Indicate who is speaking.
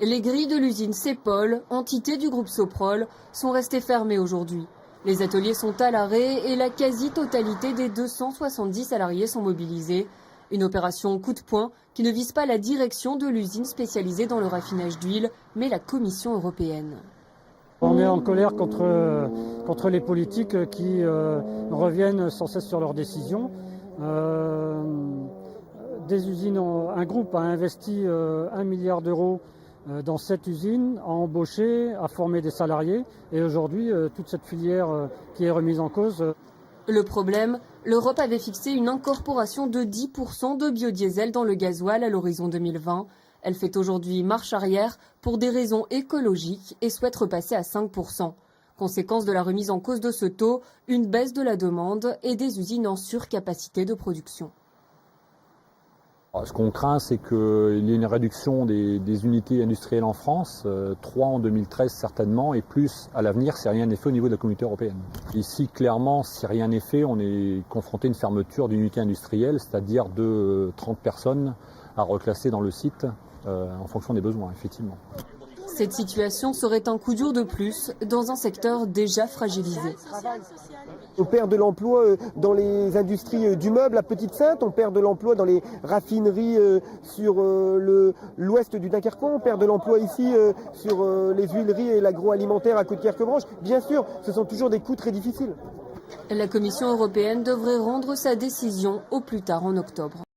Speaker 1: Les grilles de l'usine Cepol, entité du groupe Soprol, sont restées fermées aujourd'hui. Les ateliers sont à l'arrêt et la quasi-totalité des 270 salariés sont mobilisés. Une opération coup de poing qui ne vise pas la direction de l'usine spécialisée dans le raffinage d'huile, mais la Commission européenne.
Speaker 2: On est en colère contre les politiques qui reviennent sans cesse sur leurs décisions. Des usines, un groupe a investi 1 milliard d'euros dans cette usine, a embauché, a formé des salariés et aujourd'hui toute cette filière qui est remise en cause.
Speaker 1: Le problème, l'Europe avait fixé une incorporation de 10% de biodiesel dans le gasoil à l'horizon 2020. Elle fait aujourd'hui marche arrière pour des raisons écologiques et souhaite repasser à 5%. Conséquence de la remise en cause de ce taux, une baisse de la demande et des usines en surcapacité de production.
Speaker 3: Ce qu'on craint, c'est qu'il y ait une réduction des unités industrielles en France, 3 en 2013 certainement, et plus à l'avenir si rien n'est fait au niveau de la Communauté européenne. Ici, clairement, si rien n'est fait, on est confronté à une fermeture d'unités industrielles, c'est-à-dire de 30 personnes à reclasser dans le site en fonction des besoins, effectivement.
Speaker 1: Cette situation serait un coup dur de plus dans un secteur déjà fragilisé.
Speaker 4: On perd de l'emploi dans les industries du meuble à Petite-Sainte, on perd de l'emploi dans les raffineries sur l'ouest du Dunkerquois, on perd de l'emploi ici sur les huileries et l'agroalimentaire à Côte-Querque-Branche. Bien sûr, ce sont toujours des coups très difficiles.
Speaker 1: La Commission européenne devrait rendre sa décision au plus tard en octobre.